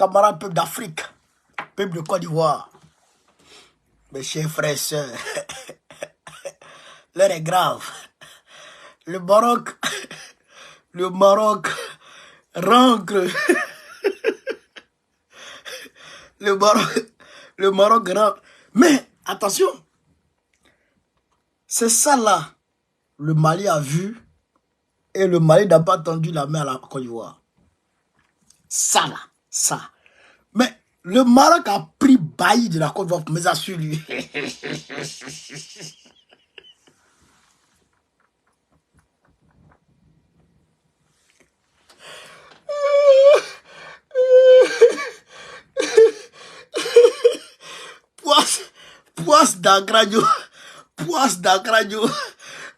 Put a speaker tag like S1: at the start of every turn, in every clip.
S1: camarades peuple d'Afrique, peuple de Côte d'Ivoire, mes chers frères et sœurs, l'heure est grave. Le Maroc rentre. Le Maroc rentre. Mais attention, c'est ça là, le Mali a vu et le Mali n'a pas tendu la main à la Côte d'Ivoire. Ça là, ça. Mais le Maroc a pris bailli de la Côte d'Ivoire pour mettre ça sur lui. Poisse d'Agragno.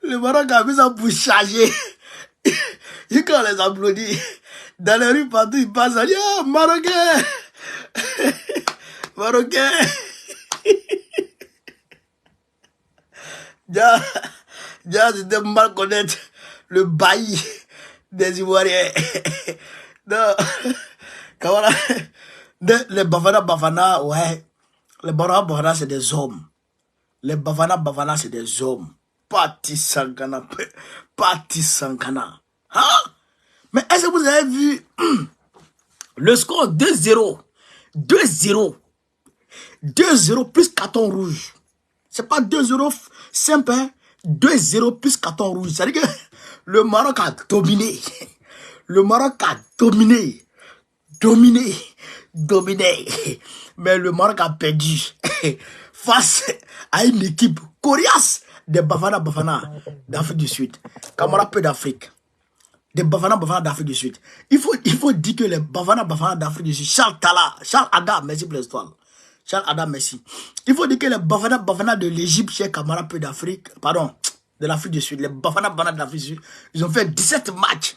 S1: Le Maroc a mis ça pour charger. Et quand on les applaudit, dans les rues partout, ils passent, ils disent, ah, Marocain. Marocain. Déjà, c'était mal connaître le bailli des Ivoiriens. Non. Comment les Bafana, ouais. Les Bafana, c'est des hommes. Les Bafana, c'est des hommes. Parti Sankana. Hein? Mais est-ce que vous avez vu le score 2-0? 2-0 plus carton rouge. C'est pas 2-0 simple, hein? 2-0 plus carton rouge. C'est-à-dire que le Maroc a dominé. Le Maroc a dominé. Mais le Maroc a perdu face à une équipe coriace des Bafana d'Afrique du Sud. Camarades peu d'Afrique. Des Bafana d'Afrique du Sud. Il faut dire que les Bafana d'Afrique du Sud, Charles Ada, merci pour l'histoire. Charles Ada, merci. Il faut dire que les Bafana de l'Égypte, chez camarades peu d'Afrique, pardon, de l'Afrique du Sud, les Bafana de l'Afrique du Sud, ils ont fait 17 matchs.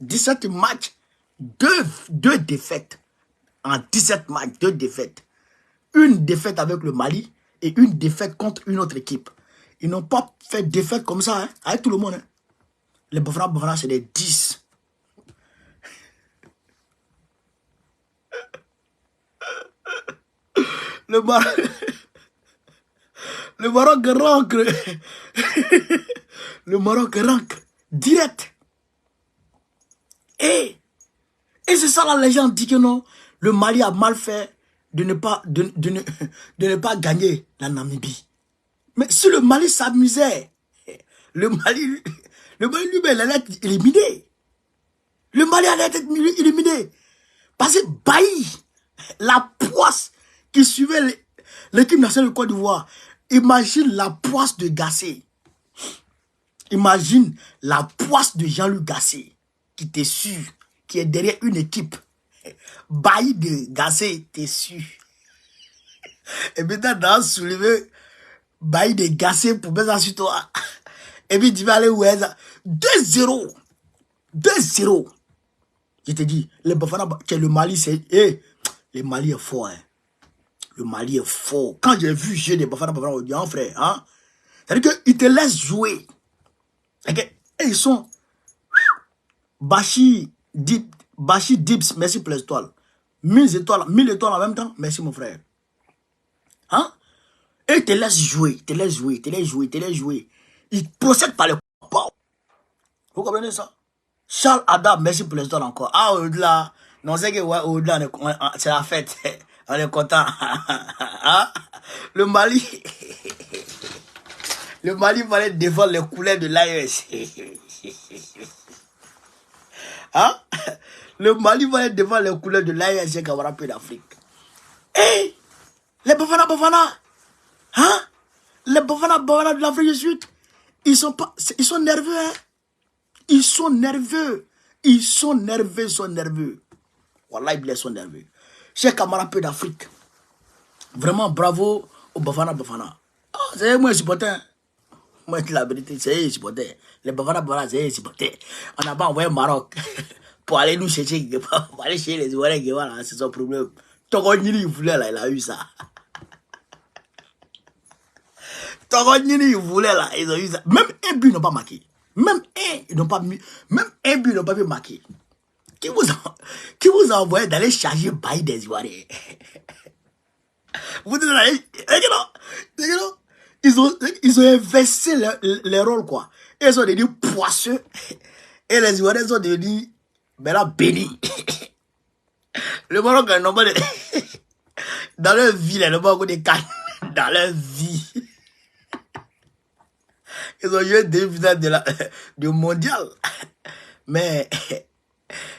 S1: 17 matchs, 2 défaites. En 17 matchs, 2 défaites. Une défaite avec le Mali et une défaite contre une autre équipe. Ils n'ont pas fait défaite comme ça, hein, avec tout le monde. Hein. Les Bafana, c'est des 10. Le Maroc rentre. Le Maroc rentre direct. Et c'est ça là, les gens disent que non, le Mali a mal fait de ne pas gagner la Namibie. Mais si le Mali s'amusait, le Mali lui-même, il allait être éliminé. Le Mali allait être éliminé. Parce que Bailly, la poisse qui suivait l'équipe nationale de Côte d'Ivoire, imagine la poisse de Gassé. Imagine la poisse de Jean-Luc Gassé qui t'est su, qui est derrière une équipe. Bailly de Gassé, t'es su. Et maintenant, dans soulever Bailly de Gassé pour mettre ça sur toi. Et puis tu vas aller où est ça? 2-0. 2-0. Je te dis, le Mali, c'est... Hey, le Mali est fort. Hein. Le Mali est fort. Quand j'ai vu jeu des Bafana, on dit, hein, frère, hein? C'est-à-dire qu'ils te laissent jouer. Et ils sont... Bachi Dips, merci pour les étoiles. 1000 étoiles en même temps, merci mon frère. Hein? Et ils te laissent jouer, Ils procèdent par le corps. Vous comprenez ça? Charles Adam, merci pour les étoiles encore. Ah, au-delà, non, c'est que, ouais, au-delà, c'est la fête. On est content. Hein? Le Mali fallait défendre les couleurs de l'AES. Hein? Le Mali fallait défendre les couleurs de l'AES Camarades peu d'Afrique. Et les Bafana, hein? Les Bafana de l'Afrique du Sud, ils sont nerveux, hein? Ils sont nerveux. Wallah, ils sont nerveux. Chers camarades peu d'Afrique, vraiment bravo aux Bafana. Ah, c'est moi supporter. Moi, la vérité, c'est supporter. Les Bafana, c'est supporter. On n'a pas envoyé au Maroc pour aller nous chercher, pour aller chez les Ivoiriens, voilà, c'est son problème. Togonini, il voulait là, il a eu ça. Togonini, il voulait là, ils ont eu ça. Même un but, ils n'ont pas marqué. Même un but, ils n'ont pas pu marquer. Qui vous vous envoie d'aller charger bail des Ivoiriens. Vous dites, ils ont inversé les rôles, quoi. Et ils ont devenu poisseux. Et les Ivoiriens sont devenus, maintenant, bénis. Le Maroc, dans leur vie, les Maroc, des cannes. Dans leur vie. Ils ont eu des visages du mondial. Mais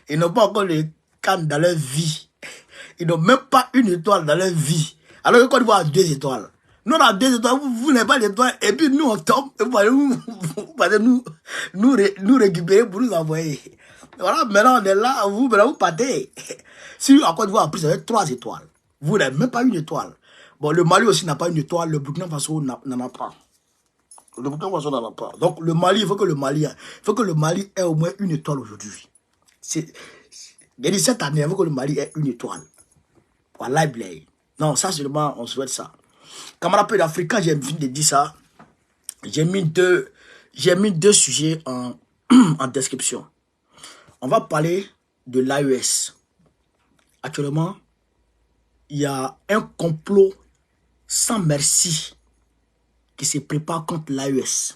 S1: ils n'ont pas encore les cannes dans leur vie. Ils n'ont même pas une étoile dans leur vie. Alors que Côte d'Ivoire a 2 étoiles. Nous, on a 2 étoiles, vous n'avez pas d'étoiles. Et puis nous, on tombe. Et vous allez nous récupérer pour nous envoyer. Voilà, maintenant on est là, maintenant vous partez. Si à Côte d'Ivoire a pris, ça va être 3 étoiles. Vous n'avez même pas une étoile. Bon, le Mali aussi n'a pas une étoile, le Burkina Faso n'en a pas. Le Burkina Faso n'en a pas. Donc le Mali, il faut que le Mali ait au moins une étoile aujourd'hui. Cette année, il faut que le Mali ait une étoile. Voilà, Blaye. Non, ça seulement, on souhaite ça. Camarade peu d'Afrique, quand j'ai fini de dire ça, j'ai mis deux sujets en description. On va parler de l'AES. Actuellement, il y a un complot sans merci qui se prépare contre l'AES.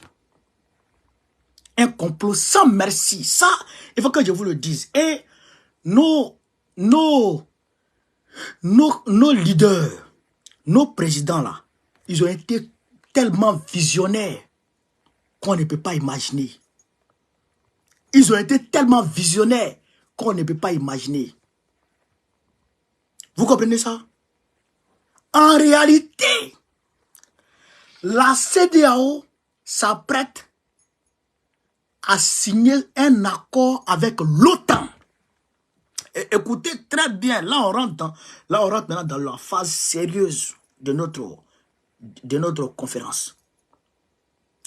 S1: Un complot sans merci. Ça, il faut que je vous le dise. Et nos leaders, nos présidents là, ils ont été tellement visionnaires qu'on ne peut pas imaginer. Ils ont été tellement visionnaires qu'on ne peut pas imaginer. Vous comprenez ça? En réalité, la CEDEAO s'apprête à signer un accord avec l'OTAN. Écoutez très bien, là on rentre maintenant dans la phase sérieuse de notre conférence.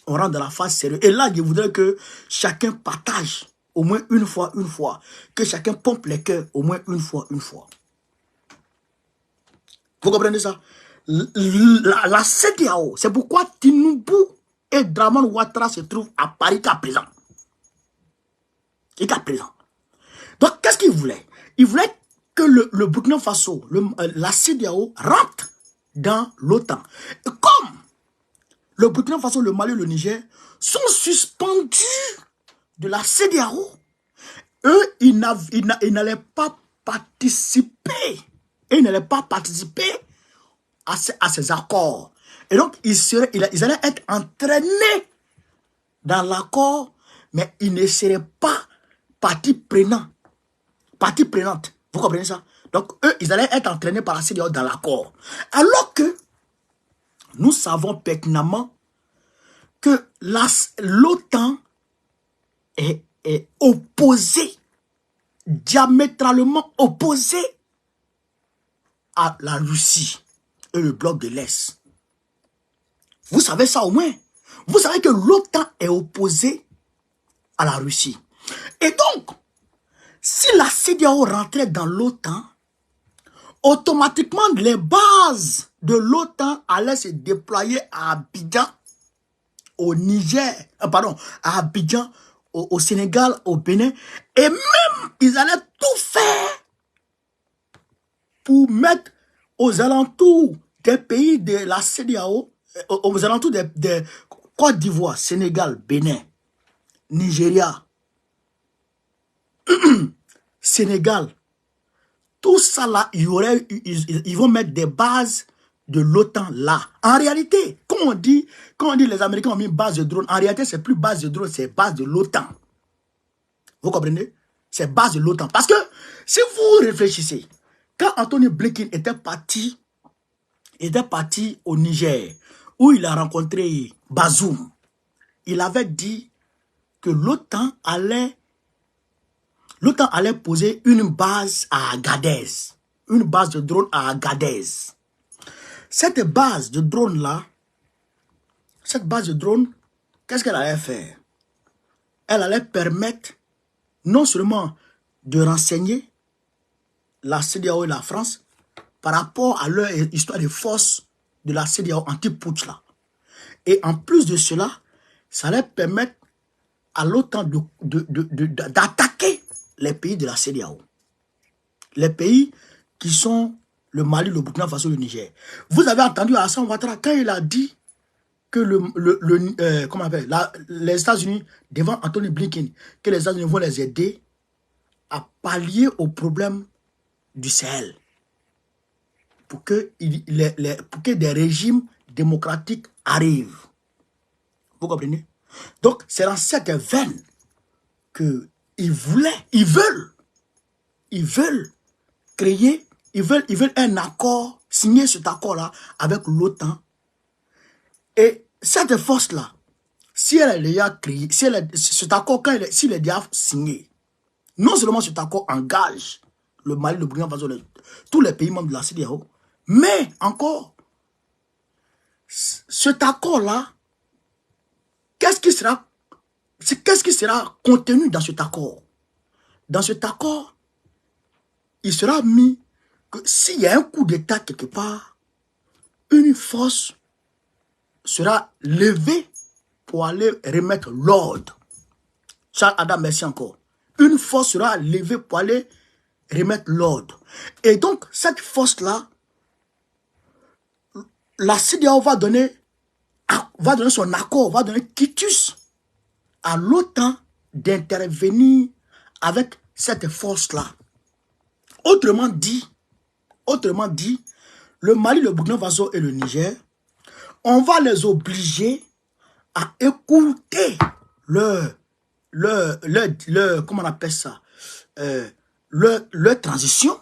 S1: On rentre dans la phase sérieuse. Et là, je voudrais que chacun partage au moins une fois. Que chacun pompe les cœurs au moins une fois. Vous comprenez ça? La CEDEAO, c'est pourquoi Tinubu et Dramane Ouattara se trouvent à Paris qu'à présent. Donc, qu'est-ce qu'ils voulaient? Ils voulaient que le Burkina Faso, la CEDEAO rentre dans l'OTAN. Comme le Burkina Faso, le Mali et le Niger sont suspendus de la CEDEAO, eux, ils n'allaient pas participer. Ils n'allaient pas participer à ces accords. Et donc, ils allaient être entraînés dans l'accord, mais ils ne seraient pas partie prenante. Vous comprenez ça? Donc, eux, ils allaient être entraînés par la CEDEAO dans l'accord. Alors que nous savons pertinemment que l'OTAN est opposée, diamétralement opposée à la Russie et le bloc de l'Est. Vous savez ça au moins? Vous savez que l'OTAN est opposée à la Russie. Et donc, si la CEDEAO rentrait dans l'OTAN, automatiquement les bases de l'OTAN allaient se déployer à Abidjan, au Niger, à Abidjan, au Sénégal, au Bénin, et même ils allaient tout faire pour mettre aux alentours des pays de la CEDEAO, aux alentours de Côte d'Ivoire, Sénégal, Bénin, Nigeria, Sénégal, tout ça là, ils vont mettre des bases de l'OTAN là. En réalité, quand on dit les Américains ont mis base de drone, en réalité, c'est plus base de drone, c'est base de l'OTAN. Vous comprenez? C'est base de l'OTAN. Parce que, si vous réfléchissez, quand Anthony Blinken était parti au Niger, où il a rencontré Bazoum, il avait dit que l'OTAN allait poser une base à Agadez. Une base de drone à Agadez. Cette base de drone là, qu'est-ce qu'elle allait faire? Elle allait permettre non seulement de renseigner la CEDEAO et la France par rapport à leur histoire de force de la CEDEAO anti-putsch là. Et en plus de cela, ça allait permettre à l'OTAN d'attaquer les pays de la CEDEAO. Les pays qui sont le Mali, le Burkina Faso, le Niger. Vous avez entendu Hassan Ouattara quand il a dit que comment on appelle, les États-Unis, devant Anthony Blinken, que les États-Unis vont les aider à pallier au problème du Sahel. Pour que des régimes démocratiques arrivent. Vous comprenez? Donc, c'est dans cette veine qu'ils veulent créer, ils veulent un accord, signer cet accord-là avec l'OTAN. Et cette force-là, si elle est déjà créée, cet accord, s'il est déjà signé, non seulement cet accord engage le Mali, le Burkina Faso, tous les pays membres de la CEDEAO, mais encore, cet accord-là, qu'est-ce qui sera contenu dans cet accord? Dans cet accord, il sera mis que s'il y a un coup d'État quelque part, une force sera levée pour aller remettre l'ordre. Charles Adam, merci encore. Une force sera levée pour aller remettre l'ordre. Et donc, cette force-là, la CEDEAO va donner son accord, va donner quitus à l'OTAN d'intervenir avec cette force-là. Autrement dit, le Mali, le Burkina Faso et le Niger, on va les obliger à écouter comment on appelle ça, leur transition,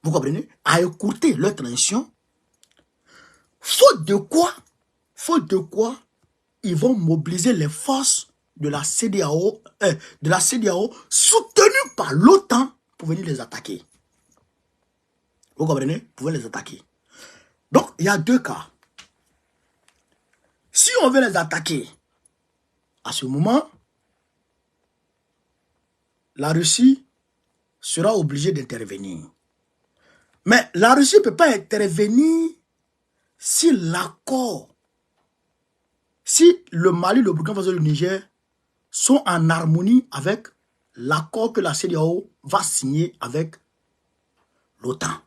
S1: vous comprenez, à écouter leur transition, faute de quoi, ils vont mobiliser les forces de la CEDEAO, soutenues par l'OTAN pour venir les attaquer. Vous comprenez? Pour les attaquer. Donc, il y a deux cas. Si on veut les attaquer, à ce moment, la Russie sera obligée d'intervenir. Mais la Russie ne peut pas intervenir si l'accord, si le Mali, le Burkina Faso et le Niger sont en harmonie avec l'accord que la CEDEAO va signer avec l'OTAN.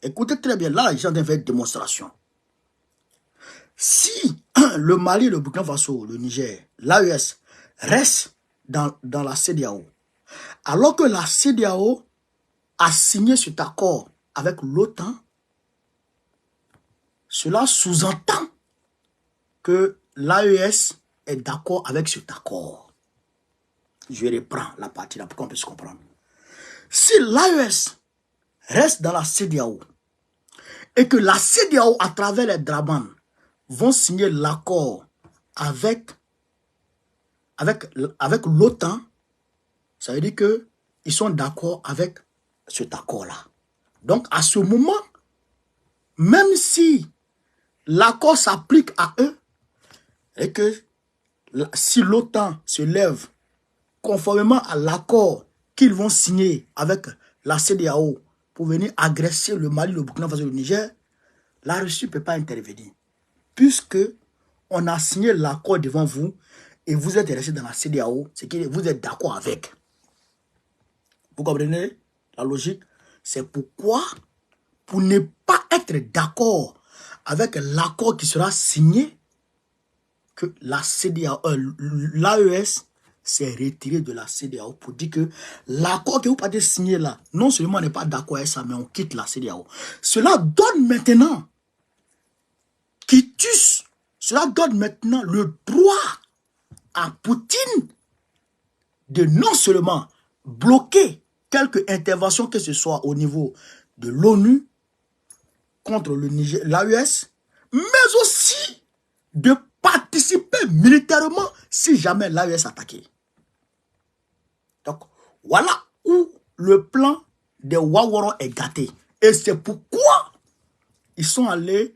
S1: Écoutez très bien, là, les gens doivent faire une démonstration. Si le Mali, le Burkina Faso, le Niger, l'AES restent dans la CEDEAO, alors que la CEDEAO a signé cet accord avec l'OTAN, cela sous-entend que l'AES est d'accord avec cet accord. Je reprends la partie là pour qu'on puisse comprendre. Si l'AES reste dans la CEDEAO et que la CEDEAO, à travers les Draban, vont signer l'accord avec l'OTAN, ça veut dire qu'ils sont d'accord avec cet accord-là. Donc, à ce moment, même si l'accord s'applique à eux, et que si l'OTAN se lève conformément à l'accord qu'ils vont signer avec la CEDEAO pour venir agresser le Mali, le Burkina Faso et le Niger, la Russie ne peut pas intervenir. Puisque on a signé l'accord devant vous et vous êtes resté dans la CEDEAO, c'est que vous êtes d'accord avec. Vous comprenez la logique? C'est pourquoi, pour ne pas être d'accord avec l'accord qui sera signé, que la CEDEAO, l'AES s'est retiré de la CEDEAO pour dire que l'accord que vous partez signer là, non seulement on n'est pas d'accord avec ça, mais on quitte la CEDEAO. Cela donne maintenant cela donne maintenant le droit à Poutine de non seulement bloquer quelque intervention que ce soit au niveau de l'ONU contre le Niger, l'AES, mais aussi de participer militairement si jamais l'AES attaqué. Donc, voilà où le plan des Ouaouara est gâté. Et c'est pourquoi ils sont allés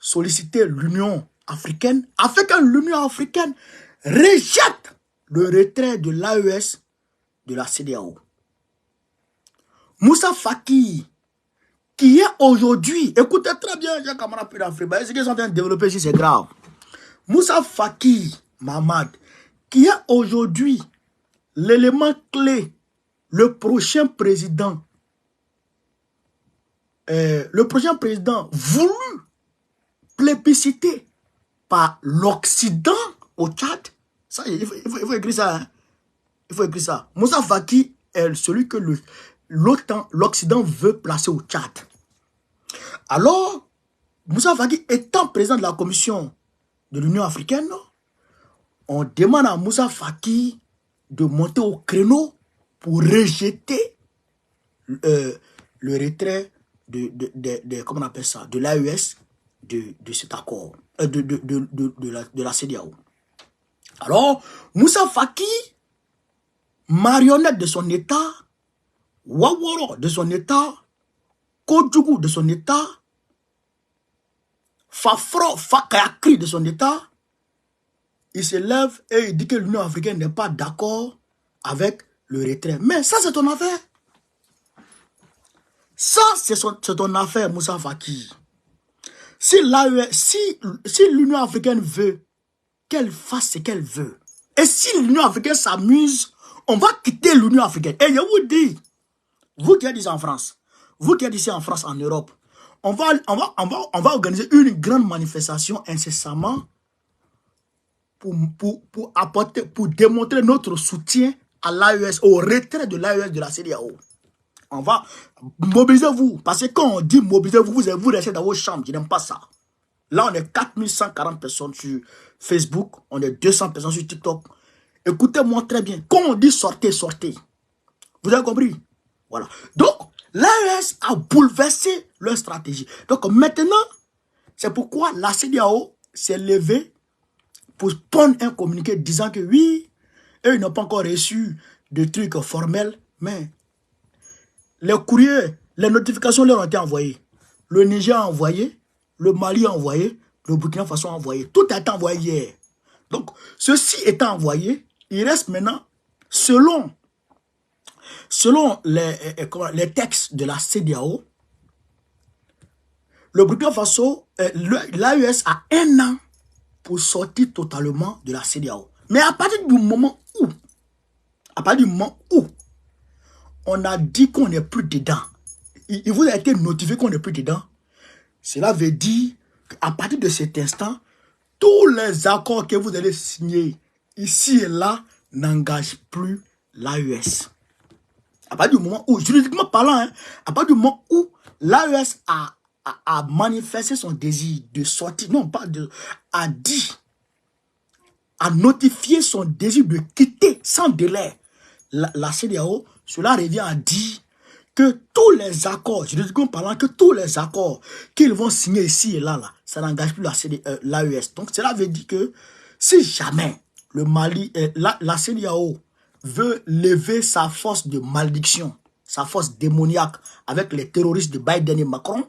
S1: solliciter l'Union africaine, afin que l'Union africaine rejette le retrait de l'AES de la CEDEAO. Moussa Faki, qui est aujourd'hui, écoutez très bien, j'ai un camarade plus d'Afrique, ce qu'ils sont en train de développer ici, c'est grave. Moussa Faki Mahamad, qui est aujourd'hui l'élément clé, le prochain président le prochain président voulu plébiscité par l'Occident au Tchad. Ça, il faut écrire ça. Hein. Il faut écrire ça. Moussa Faki est celui que l'Occident veut placer au Tchad. Alors, Moussa Faki étant président de la commission de l'Union africaine, on demande à Moussa Faki de monter au créneau pour rejeter le retrait comment on appelle ça, de l'AES de cet accord, de la CEDEAO. Alors, Moussa Faki, marionnette de son État, Waworo de son État, Kodjougou de son État, Fafro Fakayakri de son État, il se lève et il dit que l'Union africaine n'est pas d'accord avec le retrait. Mais ça, c'est ton affaire. Ça, c'est ton affaire, Moussa Faki. Si l'Union africaine veut qu'elle fasse ce qu'elle veut, et si l'Union africaine s'amuse, on va quitter l'Union africaine. Et je vous dis, vous qui êtes ici en France, vous qui êtes ici en France, en Europe, on va organiser une grande manifestation incessamment pour démontrer notre soutien à l'AES, au retrait de l'AES de la CEDEAO. On va mobiliser vous. Parce que quand on dit mobiliser vous, vous restez dans vos chambres. Je n'aime pas ça. Là, on est 4140 personnes sur Facebook. On est 200 personnes sur TikTok. Écoutez-moi très bien. Quand on dit sortez, sortez. Vous avez compris? Voilà. Donc, l'AES a bouleversé leur stratégie. Donc, maintenant, c'est pourquoi la CEDEAO s'est levée pour prendre un communiqué disant que oui, eux, ils n'ont pas encore reçu de trucs formels, mais les courriers, les notifications leur ont été envoyées. Le Niger a envoyé, le Mali a envoyé, le Burkina Faso a envoyé. Tout a été envoyé hier. Donc, ceci étant envoyé, il reste maintenant, selon les textes de la CEDEAO, le Burkina Faso, l'AES a 1 an pour sortir totalement de la CEDEAO. Mais à partir du moment où on a dit qu'on n'est plus dedans, il vous a été notifié qu'on n'est plus dedans, cela veut dire qu'à partir de cet instant, tous les accords que vous allez signer ici et là n'engagent plus l'AES. À partir du moment où, juridiquement parlant, hein, à partir du moment où l'AES a manifesté son désir de sortir, non pas de, a notifié son désir de quitter sans délai la CEDEAO, cela revient à dire que tous les accords, juridiquement parlant, que tous les accords qu'ils vont signer ici et là, ça n'engage plus l'AES. Donc cela veut dire que si jamais le Mali, la CEDEAO veut lever sa force de malédiction, sa force démoniaque avec les terroristes de Biden et Macron,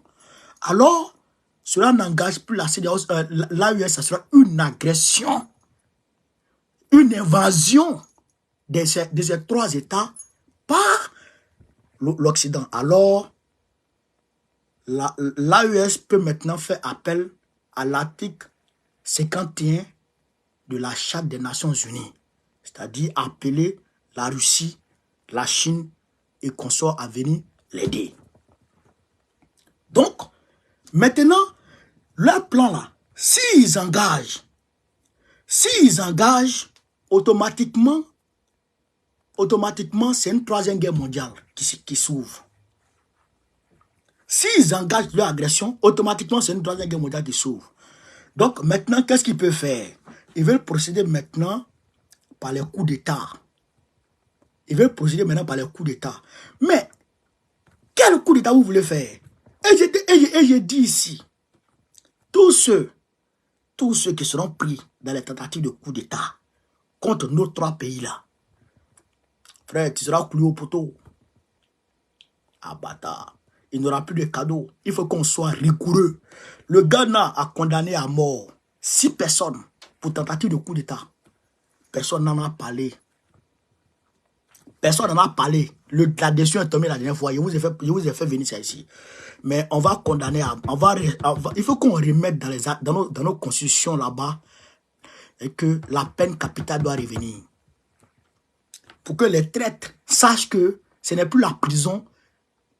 S1: alors cela n'engage plus la CEDEAO, l'AES, ça sera une agression, une invasion de ces 3 États par l'Occident. Alors, l'AES peut maintenant faire appel à l'article 51 de la Charte des Nations Unies, c'est-à-dire appeler la Russie, la Chine et consorts à venir l'aider. Donc, maintenant, leur plan là, s'ils engagent, automatiquement, c'est une 3e guerre mondiale qui s'ouvre. S'ils engagent leur agression, automatiquement, c'est une 3e guerre mondiale qui s'ouvre. Donc, maintenant, qu'est-ce qu'ils peuvent faire? Ils veulent procéder maintenant par les coups d'État. Mais, quel coup d'État vous voulez faire? Et je dis ici, tous ceux qui seront pris dans les tentatives de coup d'État contre nos 3 pays-là, frère, tu seras cloué au poteau. Ah, bâtard. Il n'y aura plus de cadeaux. Il faut qu'on soit rigoureux. Le Ghana a condamné à mort 6 personnes pour tentative de coup d'État. Personne n'en a parlé. La décision est tombée la dernière fois. Je vous ai fait venir ça ici. Mais on va condamner il faut qu'on remette dans nos constitutions là-bas et que la peine capitale doit revenir. Pour que les traîtres sachent que ce n'est plus la prison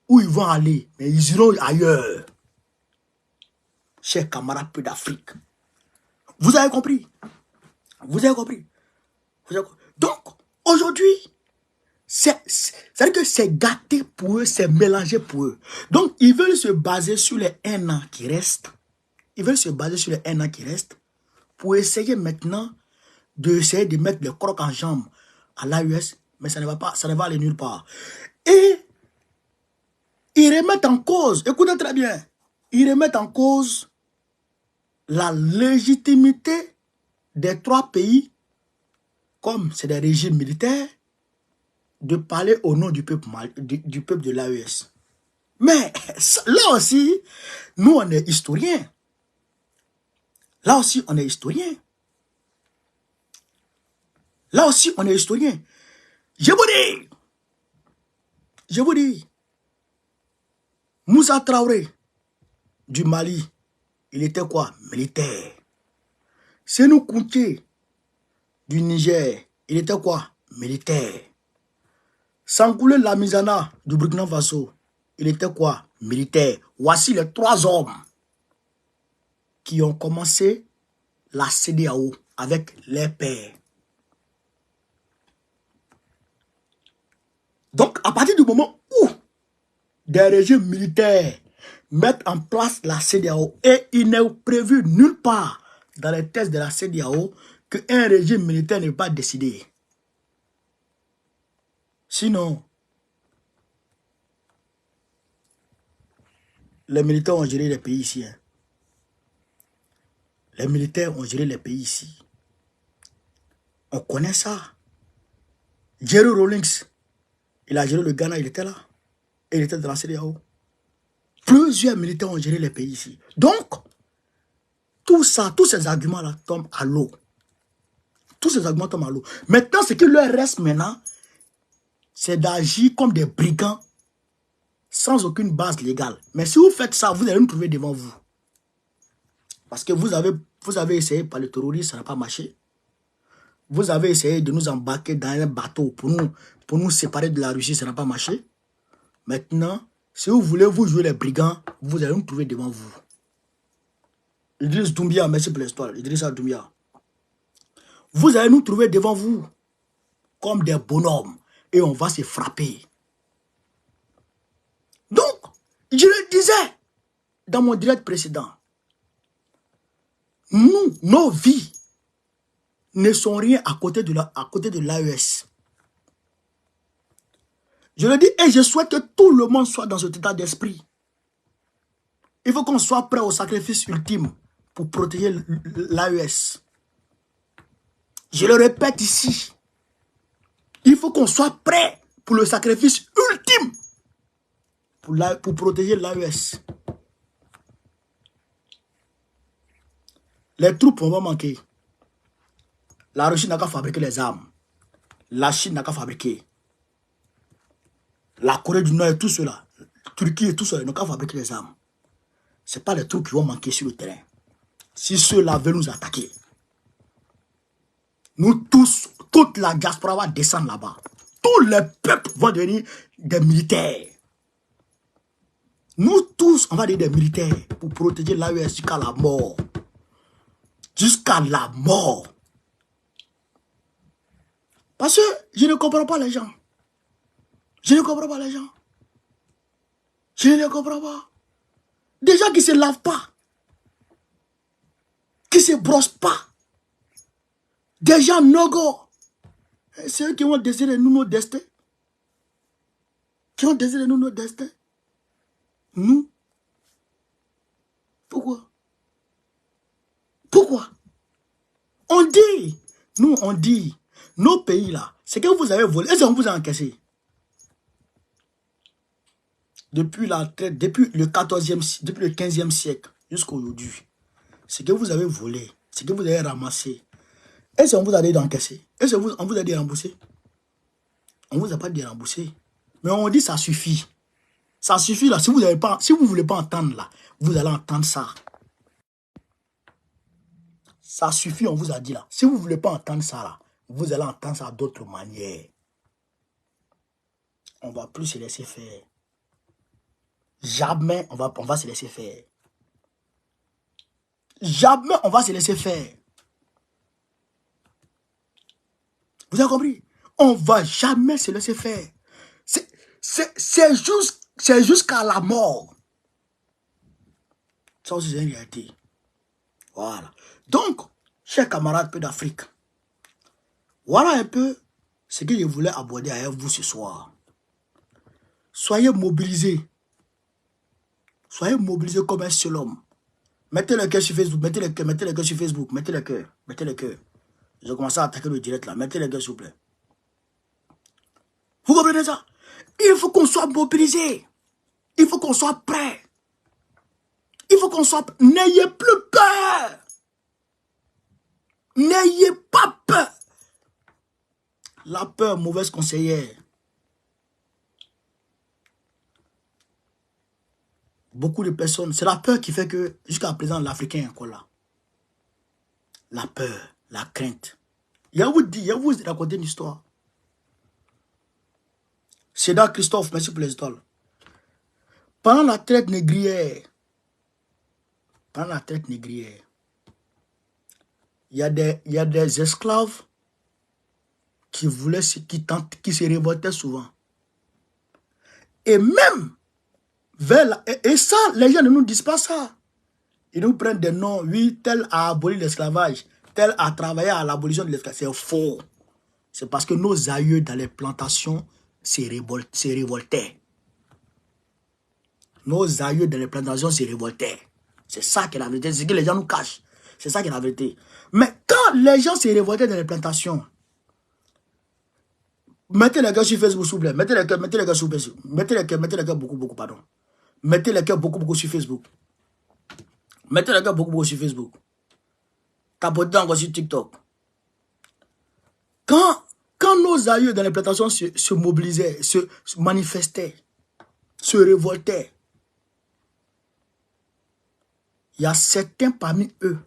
S1: où ils vont aller, mais ils iront ailleurs. Chers camarades peu d'Afrique. Vous avez compris? Vous avez compris? Donc, aujourd'hui, c'est-à-dire que c'est gâté pour eux, c'est mélangé pour eux. Donc, ils veulent se baser sur les 1 an qui restent. Ils veulent se baser sur les 1 an qui restent pour essayer maintenant d'essayer de mettre le croc en jambe à l'AUS, mais ça ne va pas, ça ne va aller nulle part. Et ils remettent en cause, écoutez très bien, ils remettent en cause la légitimité des 3 pays, comme c'est des régimes militaires, de parler au nom du peuple, du peuple de l'AES. Mais là aussi, nous on est historiens. Là aussi on est historiens. Là aussi on est historiens. Je vous dis, Moussa Traoré du Mali, il était quoi? Militaire. Sénou Kounché du Niger, il était quoi? Militaire. Sankoulé Lamizana du Burkina Faso, il était quoi? Militaire. Voici les 3 hommes qui ont commencé la CEDEAO avec les pères. Donc, à partir du moment où des régimes militaires mettent en place la CEDEAO, et il n'est prévu nulle part dans les textes de la CEDEAO qu'un régime militaire ne peut pas décider. Sinon, les militaires ont géré les pays ici. Hein. Les militaires ont géré les pays ici. On connaît ça. Jerry Rawlings, il a géré le Ghana, il était là. Et il était dans la CEDEAO. Plusieurs militaires ont géré les pays ici. Donc, tout ça, tous ces arguments-là tombent à l'eau. Tous ces arguments tombent à l'eau. Maintenant, ce qui leur reste maintenant, c'est d'agir comme des brigands sans aucune base légale. Mais si vous faites ça, vous allez nous trouver devant vous. Parce que vous avez essayé par le terrorisme, ça n'a pas marché. Vous avez essayé de nous embarquer dans un bateau pour nous séparer de la Russie, ça n'a pas marché. Maintenant, si vous voulez vous jouer les brigands, vous allez nous trouver devant vous. Idriss Doumbia, merci pour l'histoire. Idrissa Doumbia. Vous allez nous trouver devant vous comme des bonhommes et on va se frapper. Donc, je le disais dans mon direct précédent, nous, nos vies ne sont rien à côté de l'AES. Je le dis et je souhaite que tout le monde soit dans cet état d'esprit. Il faut qu'on soit prêt au sacrifice ultime pour protéger l'AES. Je le répète ici. Il faut qu'on soit prêt pour le sacrifice ultime pour protéger l'AES. Les troupes vont manquer. La Russie n'a qu'à fabriquer les armes. La Chine n'a qu'à fabriquer. La Corée du Nord et tout cela. Turquie et tout cela n'ont qu'à fabriquer les armes. Ce n'est pas les troupes qui vont manquer sur le terrain. Si ceux-là veulent nous attaquer, nous tous, toute la diaspora va descendre là-bas. Tous les peuples vont devenir des militaires. Nous tous, on va devenir des militaires pour protéger l'AES jusqu'à la mort. Jusqu'à la mort. Parce que je ne comprends pas les gens. Je ne comprends pas les gens. Je ne les comprends pas. Des gens qui ne se lavent pas. Qui ne se brossent pas. Des gens no-go. C'est eux qui vont décider nous nos destins. Qui ont décidé nous nos destins. Nous. Pourquoi? Pourquoi? On dit. Nous, on dit. Nos pays là. C'est que vous avez volé. Est-ce qu'on vous a encaissé? Depuis le 14e, depuis le 15e siècle jusqu'à aujourd'hui. C'est que vous avez volé. C'est que vous avez ramassé. Est-ce qu'on vous a dit d'encaisser? Est-ce qu'on vous a dit de rembourser? On ne vous a pas dit de rembourser. Mais on dit ça suffit. Ça suffit là. Si vous ne voulez pas entendre là, vous allez entendre ça. Ça suffit, on vous a dit là. Si vous ne voulez pas entendre ça là, vous allez entendre ça d'autres manières. On ne va plus se laisser faire. Jamais on va se laisser faire. Jamais on va se laisser faire. Vous avez compris? On ne va jamais se laisser faire. C'est jusqu'à la mort. Ça aussi, c'est une réalité. Voilà. Donc, chers camarades peu d'Afrique, voilà un peu ce que je voulais aborder avec vous ce soir. Soyez mobilisés. Soyez mobilisés comme un seul homme. Mettez le cœur sur Facebook, mettez le cœur sur Facebook, mettez le cœur. Je commence à attaquer le direct là, mettez le cœur s'il vous plaît. Vous comprenez ça? Il faut qu'on soit mobilisés. Il faut qu'on soit prêts. Il faut qu'on soit... N'ayez plus peur. N'ayez pas peur. La peur, mauvaise conseillère. Beaucoup de personnes, c'est la peur qui fait que jusqu'à présent, l'Africain est encore là. La peur, la crainte. Il y a vous raconter une histoire. C'est dans Christophe, merci pour les étoiles. Pendant la traite négrière, il y a des esclaves qui se révoltaient souvent. Et même, et ça, les gens ne nous disent pas ça. Ils nous prennent des noms, oui, tel a aboli l'esclavage, tel a travaillé à l'abolition de l'esclavage. C'est faux. C'est parce que nos aïeux dans les plantations se révoltaient. Nos aïeux dans les plantations se révoltaient. C'est ça qui est la vérité. C'est ce que les gens nous cachent. C'est ça qui est la vérité. Mais quand les gens se révoltaient dans les plantations, mettez les gars sur Facebook, s'il vous plaît. Mettez les gars sur Facebook. Mettez les gars beaucoup, pardon. Mettez les gars beaucoup sur Facebook. Mettez les gars beaucoup sur Facebook. Tapotez encore sur TikTok. Quand nos aïeux dans les plantations se mobilisaient, se manifestaient, se révoltaient, il y a certains parmi eux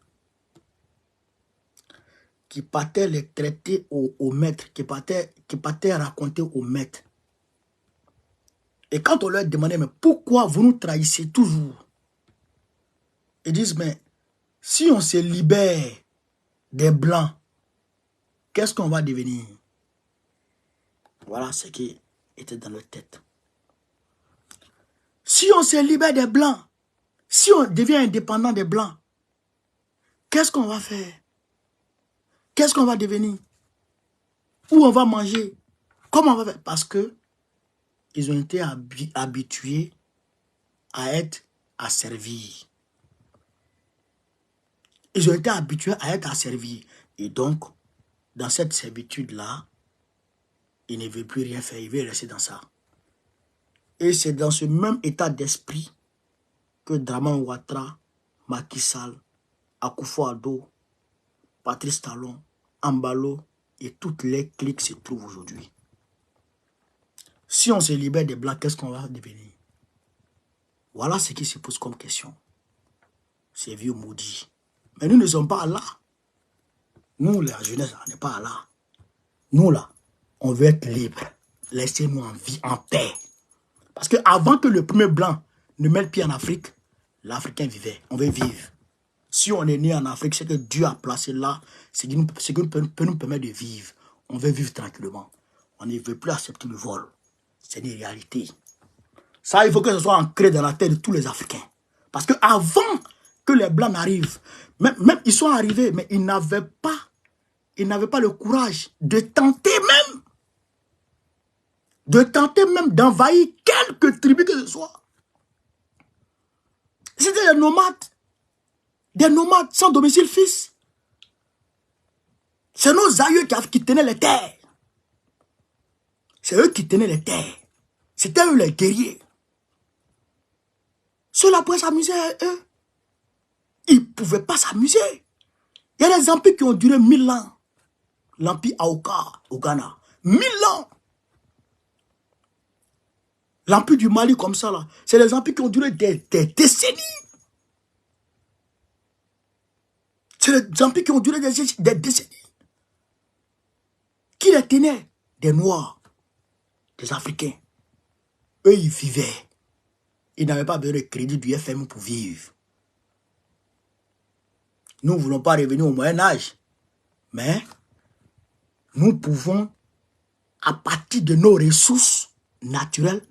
S1: qui partaient les traiter au maître, qui partaient raconter au maître. Et quand on leur demandait, mais pourquoi vous nous trahissez toujours? Ils disent, mais si on se libère des Blancs, qu'est-ce qu'on va devenir? Voilà ce qui était dans leur tête. Si on se libère des Blancs, si on devient indépendant des Blancs, qu'est-ce qu'on va faire? Qu'est-ce qu'on va devenir? Où on va manger? Comment on va faire? Parce que ils ont été habitués à être asservis. Ils ont été habitués à être asservis. Et donc, dans cette servitude-là, ils ne veulent plus rien faire. Ils veulent rester dans ça. Et c'est dans ce même état d'esprit que Dramane Ouattara, Macky Sall, Akufo-Addo, Patrice Talon, Ambalo et toutes les cliques se trouvent aujourd'hui. Si on se libère des Blancs, qu'est-ce qu'on va devenir? Voilà ce qui se pose comme question. Ces vieux maudits. Mais nous ne sommes pas là. Nous, la jeunesse, on n'est pas là. Nous, là, on veut être libre. Laissez-nous en vie, en paix. Parce qu'avant que le premier Blanc ne mette pied en Afrique, l'Africain vivait. On veut vivre. Si on est né en Afrique, c'est que Dieu a placé là, c'est ce qui peut nous permettre de vivre. On veut vivre tranquillement. On ne veut plus accepter le vol. C'est une réalité. Ça, il faut que ce soit ancré dans la tête de tous les Africains. Parce qu'avant que les Blancs n'arrivent, même ils sont arrivés, mais ils n'avaient pas le courage de tenter même d'envahir quelques tribus que ce soit. C'était des nomades sans domicile fixe. C'est nos aïeux qui tenaient les terres. C'est eux qui tenaient les terres. C'était eux les guerriers. Ceux-là pouvaient s'amuser à eux. Ils ne pouvaient pas s'amuser. Il y a des empires qui ont duré 1000 ans. L'empire Aouka au Ghana. 1000 ans. L'empire du Mali comme ça là. C'est des empires qui ont duré des décennies. C'est des empires qui ont duré des décennies. Qui les tenaient? Des Noirs. Des Africains. Eux, ils vivaient. Ils n'avaient pas besoin de crédit du FMI pour vivre. Nous ne voulons pas revenir au Moyen-Âge. Mais nous pouvons, à partir de nos ressources naturelles,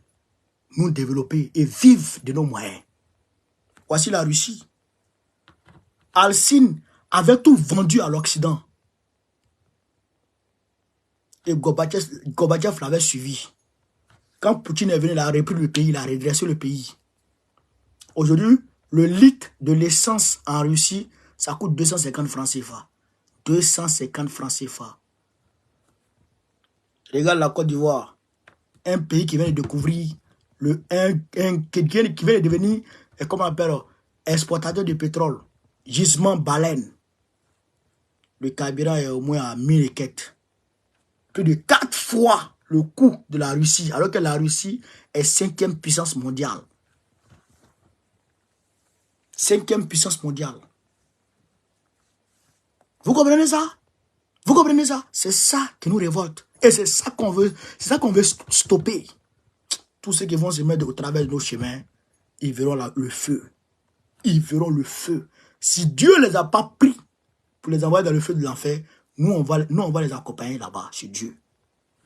S1: nous développer et vivre de nos moyens. Voici la Russie. Alcine avait tout vendu à l'Occident. Et Gorbatchev l'avait suivi. Quand Poutine est venu, il a repris le pays, il a redressé le pays. Aujourd'hui, le litre de l'essence en Russie, ça coûte 250 francs CFA. 250 francs CFA. Regarde la Côte d'Ivoire. Un pays qui vient de découvrir, qui vient de devenir, comment on appelle, exportateur de pétrole. Gisement baleine. Le carburant est au moins à 1000 et quelques. Plus de 4 fois le coût de la Russie, alors que la Russie est 5e puissance mondiale. 5e puissance mondiale. Vous comprenez ça? Vous comprenez ça? C'est ça qui nous révolte. Et c'est ça qu'on veut stopper. Tous ceux qui vont se mettre au travers de nos chemins, ils verront le feu. Ils verront le feu. Si Dieu ne les a pas pris pour les envoyer dans le feu de l'enfer, nous, on va les accompagner là-bas, chez Dieu.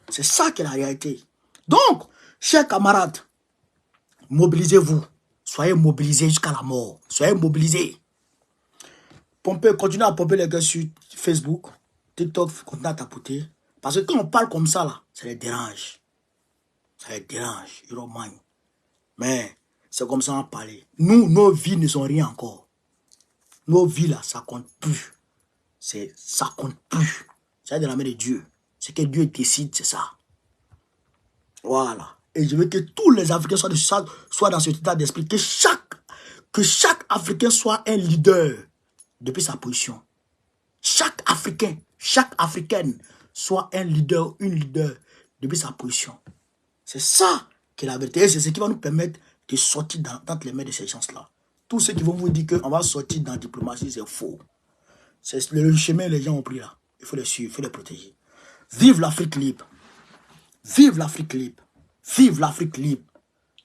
S1: C'est ça qui est la réalité. Donc, chers camarades, mobilisez-vous. Soyez mobilisés jusqu'à la mort. Soyez mobilisés. Continuez à pomper les gars sur Facebook, TikTok, continuez à tapoter. Parce que quand on parle comme ça, là, ça les dérange. Ça les dérange. Ils romagnent. Mais c'est comme ça on parle. Nous, nos vies ne sont rien encore. Nos vies, là, ça compte plus. Ça compte plus. C'est de la main de Dieu. Ce que Dieu décide, c'est ça. Voilà. Et je veux que tous les Africains soient dans cet état d'esprit. Que chaque Africain soit un leader depuis sa position. Chaque Africain, chaque Africaine soit un leader, une leader depuis sa position. C'est ça qui est la vérité. Et c'est ce qui va nous permettre de sortir dans les mains de ces gens-là. Tous ceux qui vont vous dire qu'on va sortir dans la diplomatie, c'est faux. C'est le chemin que les gens ont pris là. Il faut les suivre, il faut les protéger. Vive l'Afrique libre. Vive l'Afrique libre. Vive l'Afrique libre.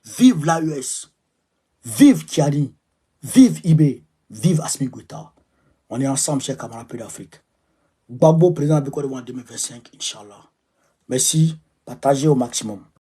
S1: Vive l'AES. Vive Thierry. Vive Ibé. Vive Assimi Goïta. On est ensemble, chers camarades d'Afrique. Gbagbo, président de Côte d'Ivoire en 2025, Inch'Allah. Merci. Partagez au maximum.